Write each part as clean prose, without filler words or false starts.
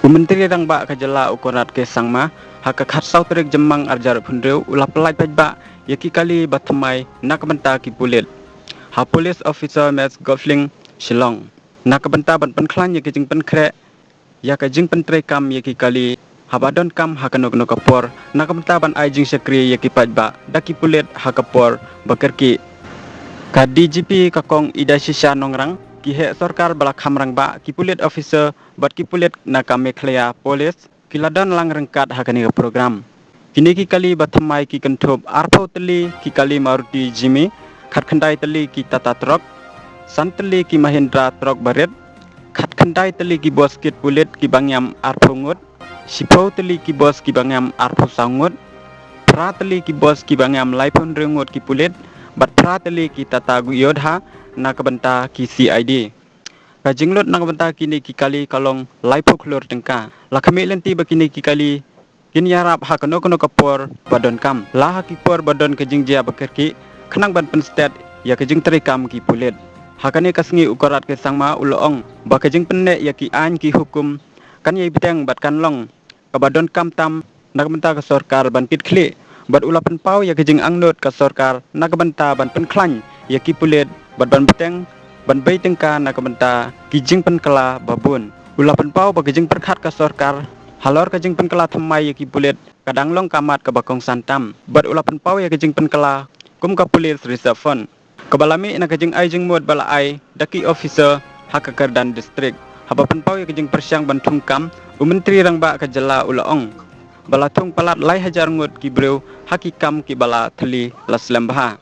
Menteri rang ba ka jala ukorat ke sangma haka khatsau trek jemang arjar phunreu ula Pyllait Paidbah yaki kali ba Thymmai nakbanta ki Pulit ha police officer mes Gofling Shillong nakbanta ban penkhlan yaki jing penkre yaka jing pentre kam yaki kali habadon kam hakanok no kapor nakbanta ban ai Jingshakri yaki Paidbah daki Pulit hakapor ba Kyrkieh ka DGP kakong ida shisha nongrang ki he sarkar bala khamrang ba ki Pulit officer bat ki Pulit naka mekhlaya police ki ladan lang rengkat hakani program kini ki kali ba Thymmai ki kanthop arpho tali ki kali Maruti Jimmy khatkhandai tali ki Tata truck santali ki Mahindra truck baret khatkhandai tali ki bos kit Pulit ki bangyam arpho ngut sipho tali ki bos ki bangyam arpho sangut pra tali ki bos ki bangyam laipon rengut ki Pulit bat pra tali ki Tata Yodha nakabanta ki CID ka jinglot nakabanta kini ki kali kalong laipo klor tengka lakhmi lenti bakini ki kali kinyarap hakano kono kapor badon kam la hakipor badon ke jingjia ba Kyrkieh khnang ban Pynsted ya ke jing kam ki Pulit hakane kasngi ukarat ke sangma ulong ba ke jing penne ya ki an ki hukum kan ye biteng bat kan long ka badon kam tam nakabanta ka sarkar ban kit khli bat ulapan pau ya ke jing angnot ka sarkar nakabanta ban penkhlan ya ki Pulit bat ban beteng ban bay tengka nakabanta ki jing penkala babun ulapan pau ba ke jing perkhat ka sarkar halor ka jing penkala Thymmai ya ki Pulit kadang long kamat ka bakong santam bat ulapan pau ya ke jing penkala kum ka police reserve fund kabalami na ka jing ai jing mod bala ai daki officer haka kardan district habapan pau ya ke jing persyang ban thungkam menteri rang ba ka jala ulaong bala thung palat lai hajar ngut ki breu hakikam ki bala thali laslembaha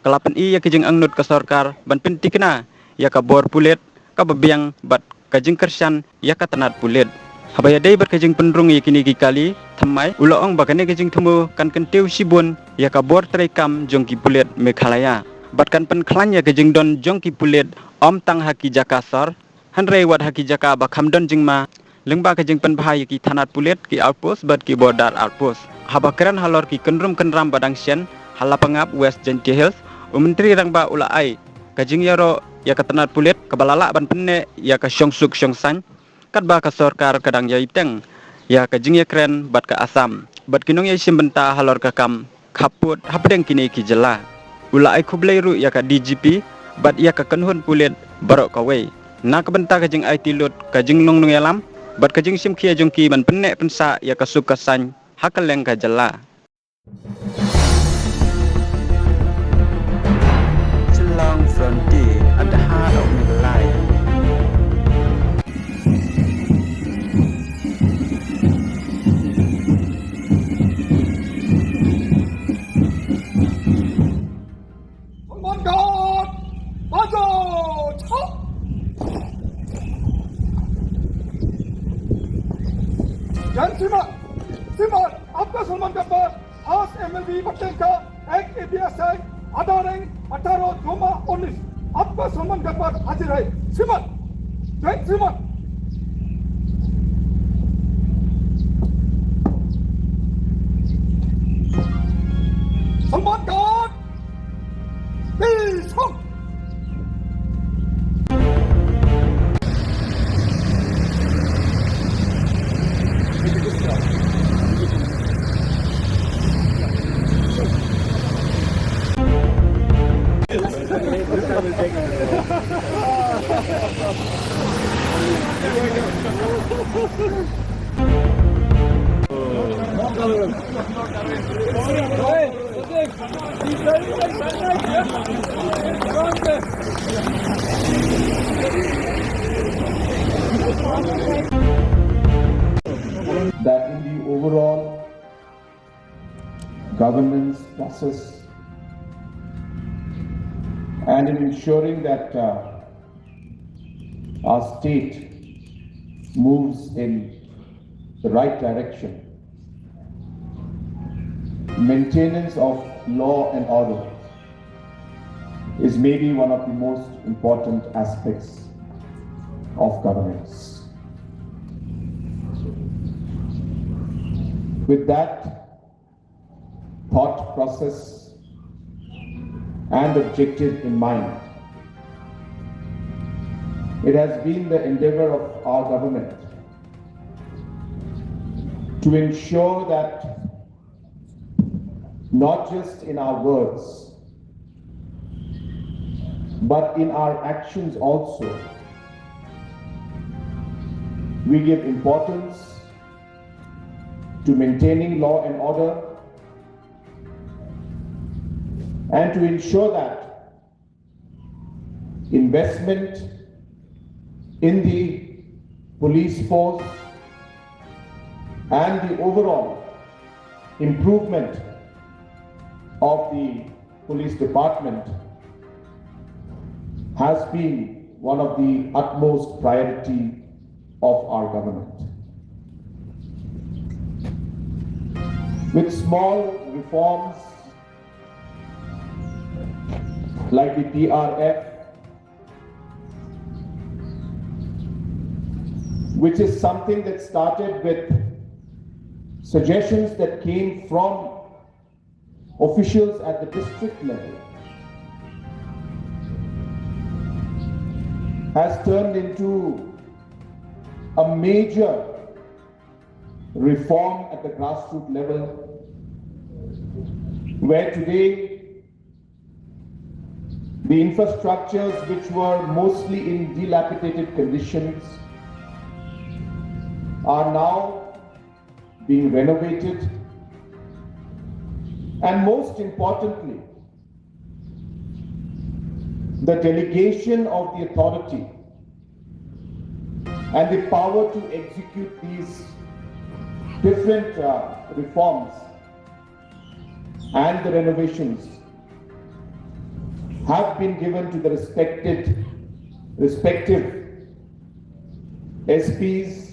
kalapan i ya ke jing angnut ka sarkar ban pentikna ya ka bor Pulit ka babiang bat ka jing kersyan ya ka tanat Pulit habaya dei bat ka jing penrung yakini ki kali Thymmai ulaong bakane ka jing thumu kan kenteu sibun ya ka bor trekam jong ki Pulit Meghalaya bat kan penkhlan ya ka jing don jong ki Pulit om tang haki jakasar hanrei wat haki jaka ba khamdon jingma lengba ka jing penbahai ki tanat Pulit ki outpost bat ki border outpost habakran halor ki kenrum kenram badang sien halapangap West Gentile Hills menteri rang ba ula ai ka jing yaro ya ka tanat Pulit ka balala ban penne ya ka Pynsuk Pyongsan kat ba ka sarkar kadang ya iteng ya ka jing ya kren bat ka Assam bat kinong ya simbenta halor ka kam khaput hapdeng kini ki jela ula ai khubleiru ya ka DGP bat ya ka kanhun Pulit barok ka wei nak benta ka jing ai tilut ka jing nong nong yalam bat ka jing sim khia jong ki ban penne pensa ya ka sukasan hakaleng ka jela Shillong frontier at the heart of Pyllait. Thymmai, आपका सलमान गब्बर आज MLB button का एक ABS है आधार 18/2/19 आपका सलमान गब्बर हाजिर है Thymmai जय Thymmai Salman Khan Pynsuk that in the overall governance process and in ensuring that our state moves in the right direction, maintenance of law and order is maybe one of the most important aspects of governance. With that thought process and objective in mind, it has been the endeavor of our government to ensure that not just in our words, but in our actions also, we give importance to maintaining law and order and to ensure that investment in the police force and the overall improvement of the police department has been one of the utmost priority of our government. With small reforms like the PRF, which is something that started with suggestions that came from officials at the district level, has turned into a major reform at the grassroots level, where today the infrastructures which were mostly in dilapidated conditions are now being renovated, and most importantly, the delegation of the authority and the power to execute these different reforms and the renovations have been given to the respective SPs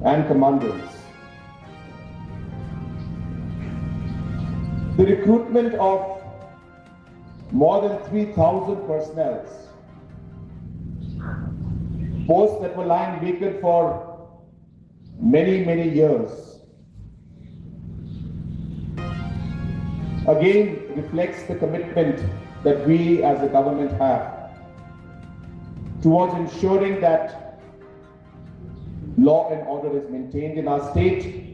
and commanders. The recruitment of more than 3,000 personnel, posts that were lying vacant for many years, again reflects the commitment that we as a government have towards ensuring that law and order is maintained in our state,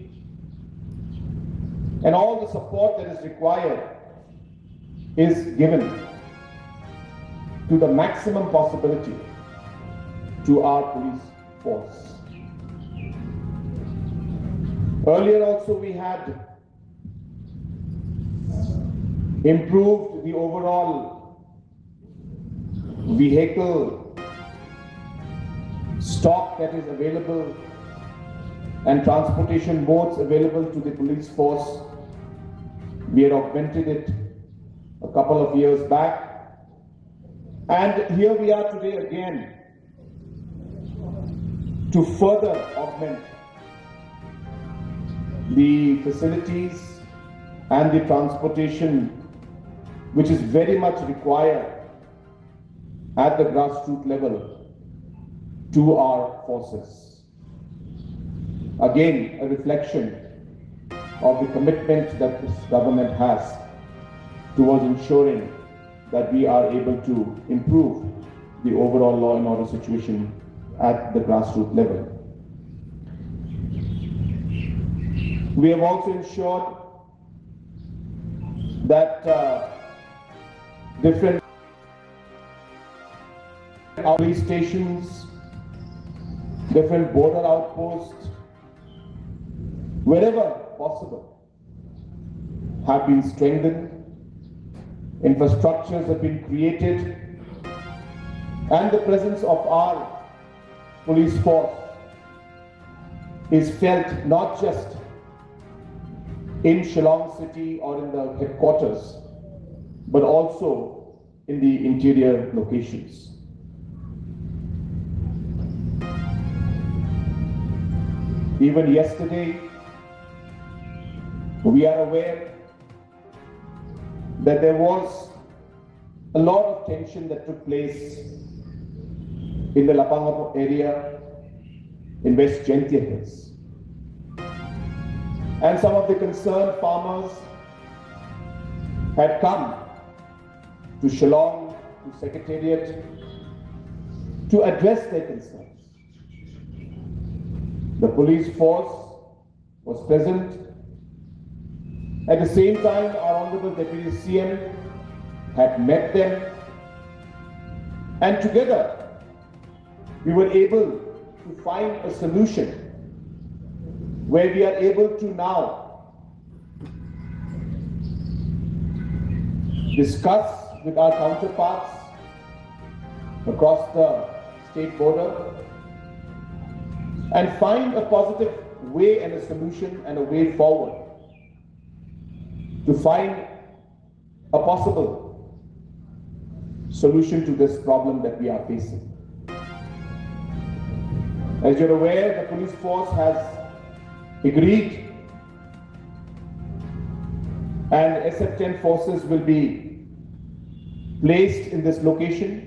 and all the support that is required is given to the maximum possibility to our police force. Earlier also we had improved the overall vehicle stock that is available and transportation modes available to the police force. We had augmented it a couple of years back, and here we are today again to further augment the facilities and the transportation which is very much required at the grassroots level to our forces. Again, a reflection of the commitment that this government has towards ensuring that we are able to improve the overall law and order situation at the grassroots level. We have also ensured that different police stations, different border outposts, wherever possible, have been strengthened, infrastructures have been created, and the presence of our police force is felt not just in Shillong city or in the headquarters, but also in the interior locations. Even yesterday, we are aware that there was a lot of tension that took place in the Lapangapok area in West Gentia Hills. And some of the concerned farmers had come to Shillong, to Secretariat, to address their concerns. The police force was present. At the same time, our Honorable Deputy CM had met them, and together we were able to find a solution where we are able to now discuss with our counterparts across the state border and find a positive way and a solution and a way forward to find a possible solution to this problem that we are facing. As you're aware, the police force has agreed, and SF-10 forces will be placed in this location,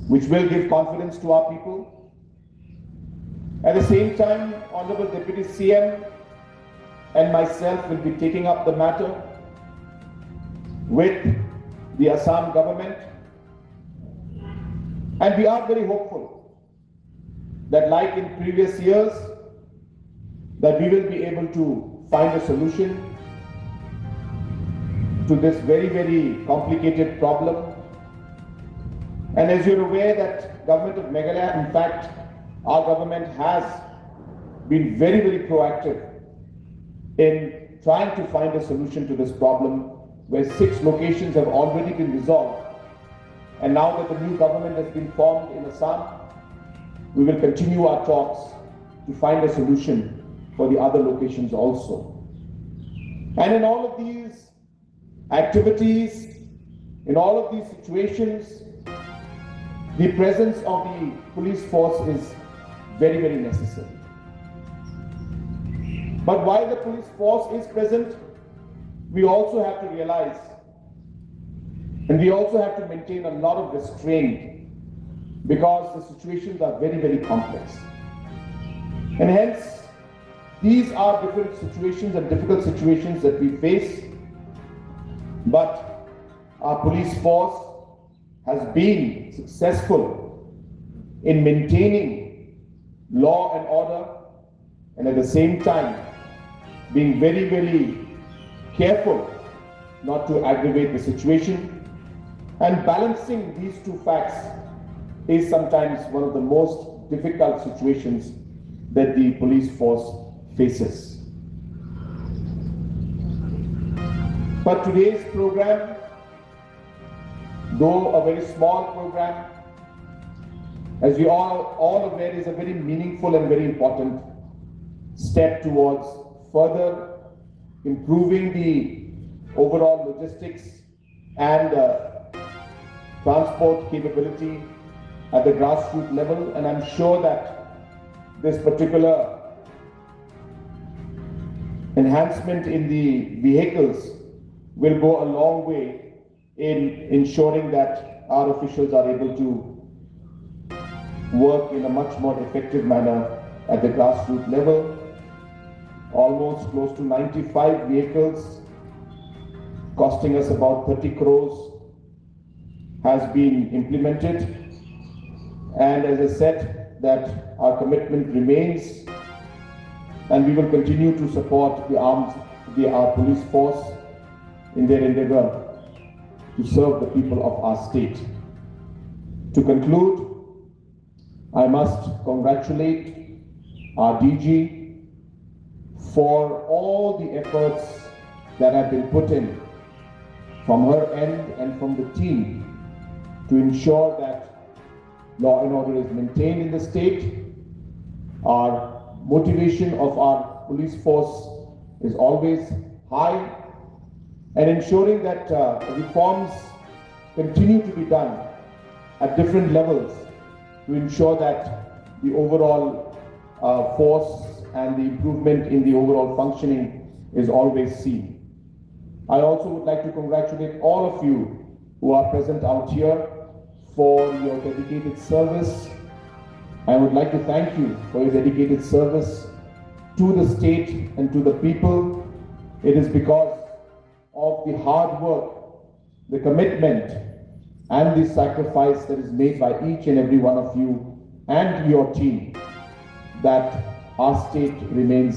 which will give confidence to our people. At the same time, Honorable Deputy CM and myself will be taking up the matter with the Assam government, and we are very hopeful that, like in previous years, that we will be able to find a solution to this very, very complicated problem. And as you're aware that government of Meghalaya, in fact, our government has been very, very proactive in trying to find a solution to this problem, where 6 locations have already been resolved. And now that the new government has been formed in Assam, we will continue our talks to find a solution for the other locations also. And in all of these activities, in all of these situations, the presence of the police force is very, very necessary. But while the police force is present, we also have to realize, and we also have to maintain a lot of restraint, because the situations are very, very complex. And hence, these are different situations and difficult situations that we face, but our police force has been successful in maintaining law and order, and at the same time being very, very careful not to aggravate the situation. And balancing these two facts is sometimes one of the most difficult situations that the police force faces. But today's program, though a very small program, as we all aware, is a very meaningful and very important step towards further improving the overall logistics and transport capability at the grassroots level. And I'm sure that this particular enhancement in the vehicles will go a long way in ensuring that our officials are able to work in a much more effective manner at the grassroots level. Almost close to 95 vehicles costing us about 30 crores has been implemented. And as I said, that our commitment remains, and we will continue to support our police force in their endeavor to serve the people of our state. To conclude, I must congratulate our DG for all the efforts that have been put in from her end and from the team to ensure that law and order is maintained in the state. Our motivation of our police force is always high, and ensuring that reforms continue to be done at different levels to ensure that the overall force and the improvement in the overall functioning is always seen. I also would like to congratulate all of you who are present out here for your dedicated service. I would like to thank you for your dedicated service to the state and to the people. It is because of the hard work, the commitment, and the sacrifice that is made by each and every one of you and your team that our state remains